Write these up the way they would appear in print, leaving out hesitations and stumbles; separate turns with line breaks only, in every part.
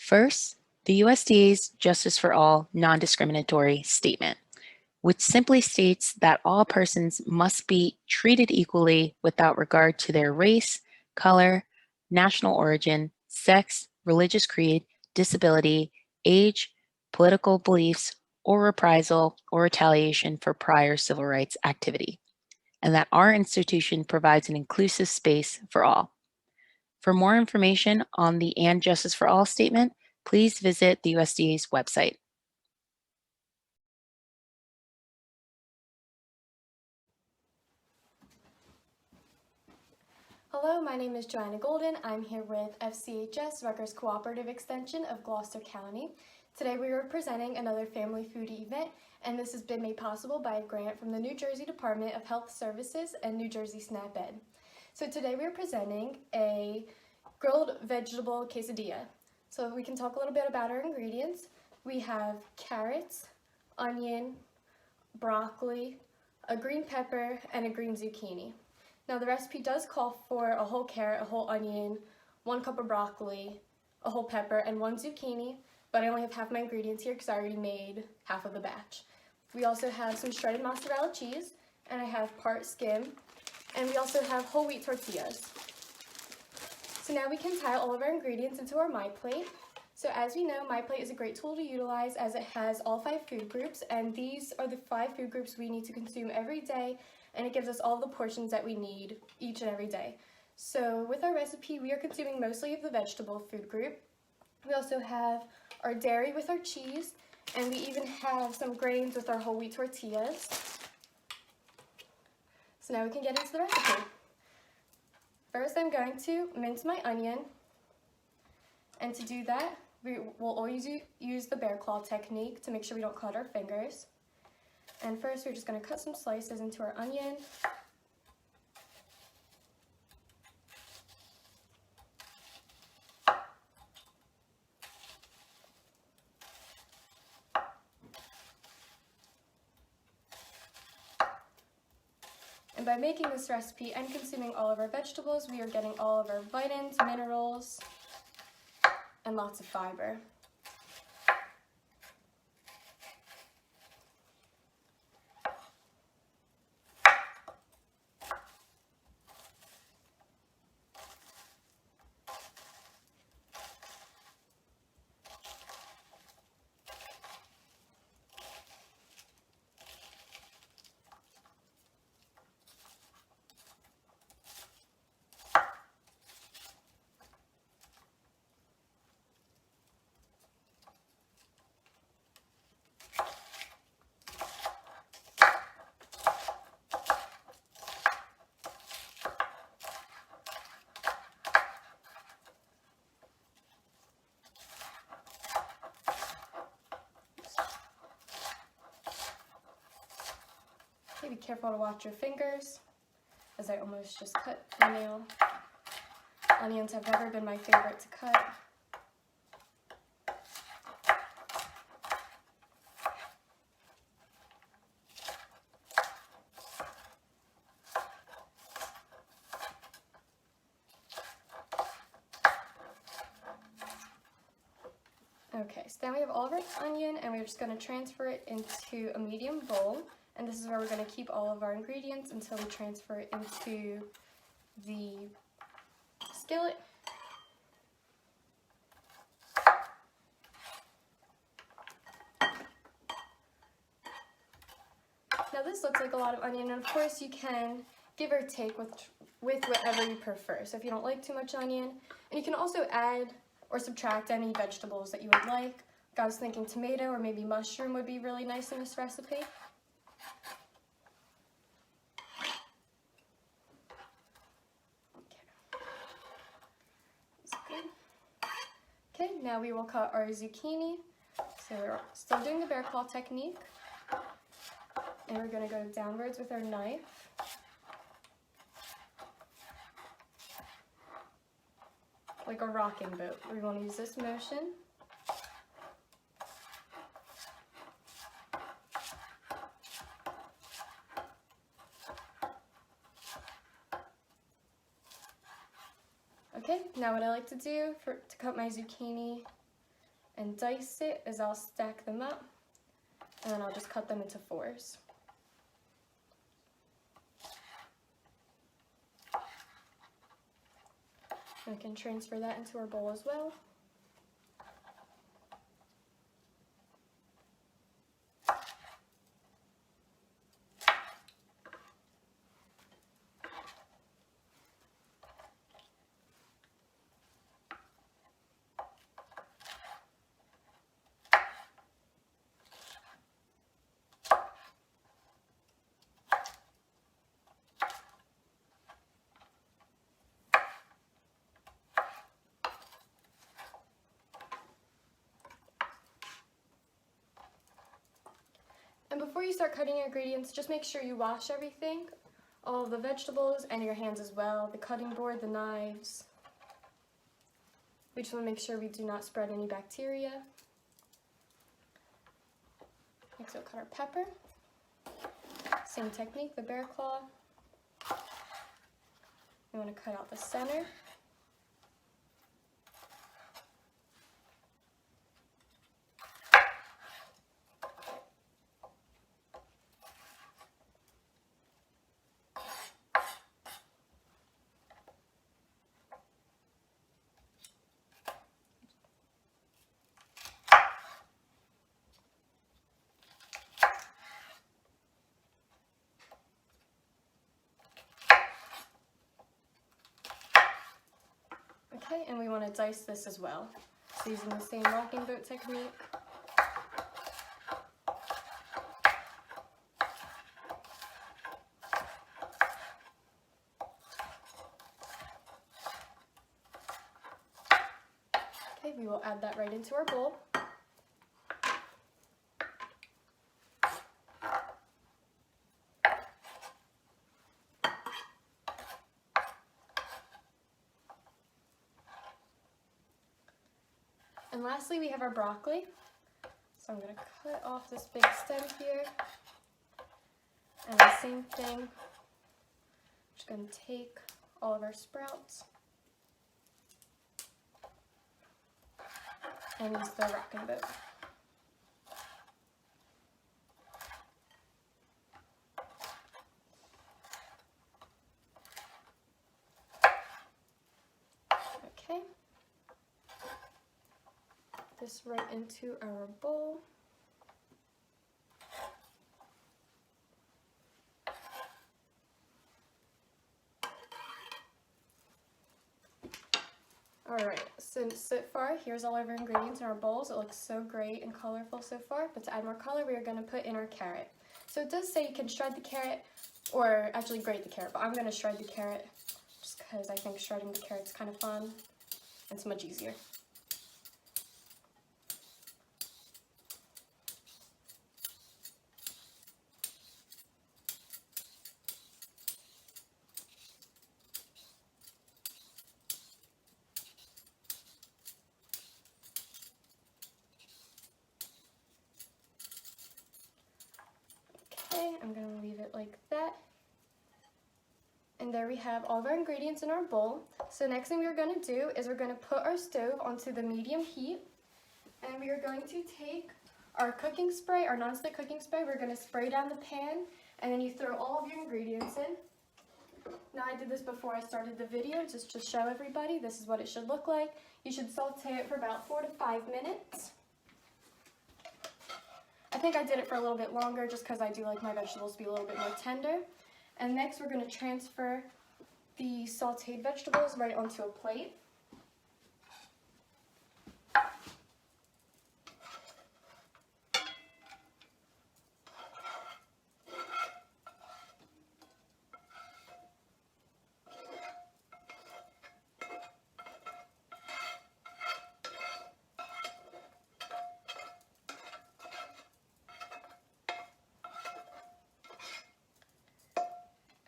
First, the USDA's Justice for All non-discriminatory statement, which simply states that all persons must be treated equally without regard to their race, color, national origin, sex, religious creed, disability, age, political beliefs, or reprisal or retaliation for prior civil rights activity, and that our institution provides an inclusive space for all. For more information on the And Justice for All statement, please visit the USDA's website.
Hello, my name is Joanna Golden. I'm here with FCHS, Rutgers Cooperative Extension of Gloucester County. Today we are presenting another Family Foodie event, and this has been made possible by a grant from the New Jersey Department of Health Services and New Jersey SNAP Ed. So today we are presenting a grilled vegetable quesadilla. So we can talk a little bit about our ingredients. We have carrots, onion, broccoli, a green pepper, and a green zucchini. Now the recipe does call for a whole carrot, a whole onion, 1 cup of broccoli, a whole pepper, and 1 zucchini, but I only have half my ingredients here because I already made half of the batch. We also have some shredded mozzarella cheese, and I have part skim, and we also have whole wheat tortillas. So now we can tie all of our ingredients into our My Plate. So as we know, My Plate is a great tool to utilize as it has all 5 food groups, and these are the 5 food groups we need to consume every day, and it gives us all the portions that we need each and every day. So with our recipe, we are consuming mostly of the vegetable food group. We also have our dairy with our cheese, and we even have some grains with our whole wheat tortillas. So now we can get into the recipe. First, I'm going to mince my onion, and to do that, we will always use the bear claw technique to make sure we don't cut our fingers. And first, we're just going to cut some slices into our onion. And by making this recipe and consuming all of our vegetables, we are getting all of our vitamins, minerals, and lots of fiber. Be careful to watch your fingers, as I almost just cut my nail. Onions have never been my favorite to cut. Okay, so now we have all of our onion, and we're just going to transfer it into a medium bowl. And this is where we're going to keep all of our ingredients until we transfer it into the skillet. Now this looks like a lot of onion, and of course you can give or take with whatever you prefer. So if you don't like too much onion, and you can also add or subtract any vegetables that you would like. I was thinking tomato or maybe mushroom would be really nice in this recipe. Okay, now we will cut our zucchini. So we're still doing the bear claw technique. And we're going to go downwards with our knife. Like a rocking boat. We want to use this motion. Okay, now what I like to do to cut my zucchini and dice it is I'll stack them up, and then I'll just cut them into 4s. We can transfer that into our bowl as well. And before you start cutting your ingredients, just make sure you wash everything, all of the vegetables and your hands as well, the cutting board, the knives. We just want to make sure we do not spread any bacteria. Next we'll cut our pepper. Same technique, the bear claw. We want to cut out the center. Okay, and we want to dice this as well. So using the same rocking boat technique. Okay, we will add that right into our bowl. And lastly, we have our broccoli. So I'm going to cut off this big stem here. And the same thing, just going to take all of our sprouts and use the rocking boat. Okay. This right into our bowl. Alright, so far, here's all of our ingredients in our bowls. It looks so great and colorful so far, but to add more color, we are going to put in our carrot. So it does say you can shred the carrot, or actually grate the carrot, but I'm going to shred the carrot, just because I think shredding the carrot's kind of fun, and it's much easier. Okay, I'm going to leave it like that. And there we have all of our ingredients in our bowl. So next thing we're going to do is we're going to put our stove onto the medium heat. And we are going to take our cooking spray, our nonstick cooking spray. We're going to spray down the pan, and then you throw all of your ingredients in. Now I did this before I started the video just to show everybody. This is what it should look like. You should saute it for about 4 to 5 minutes. I think I did it for a little bit longer just because I do like my vegetables to be a little bit more tender. And next we're going to transfer the sauteed vegetables right onto a plate.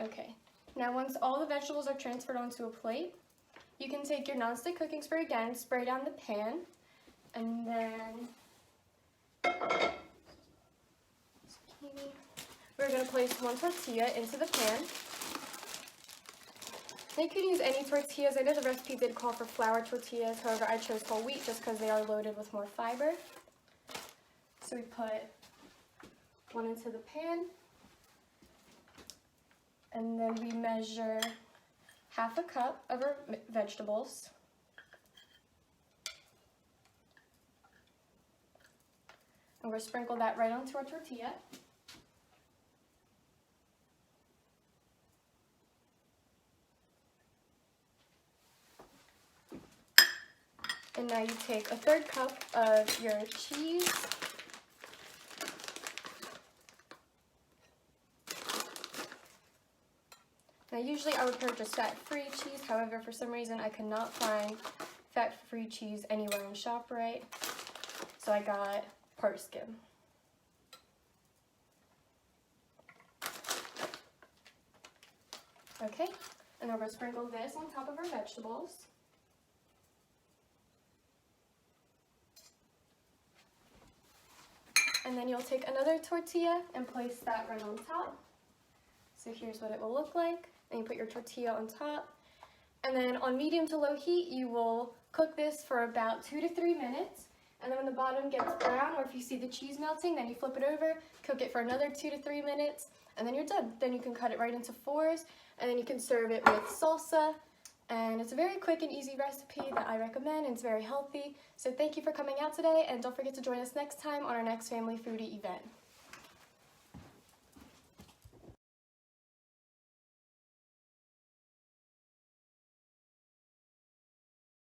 Okay, now once all the vegetables are transferred onto a plate, you can take your nonstick cooking spray again, spray down the pan, and then zucchini. We're going to place one tortilla into the pan. You can use any tortillas. I know the recipe did call for flour tortillas, however I chose whole wheat just because they are loaded with more fiber. So we put one into the pan, and then we measure half a cup of our vegetables. And we'll sprinkle that right onto our tortilla. And now you take a third cup of your cheese. Now usually I would purchase fat-free cheese, however for some reason I could not find fat-free cheese anywhere in ShopRite, so I got part skim. Okay, and then we're going to sprinkle this on top of our vegetables. And then you'll take another tortilla and place that right on top. So here's what it will look like. And you put your tortilla on top. And then on medium to low heat, you will cook this for about 2 to 3 minutes. And then when the bottom gets brown, or if you see the cheese melting, then you flip it over, cook it for another 2 to 3 minutes, and then you're done. Then you can cut it right into 4s, and then you can serve it with salsa. And it's a very quick and easy recipe that I recommend, and it's very healthy. So thank you for coming out today, and don't forget to join us next time on our next Family Foodie event.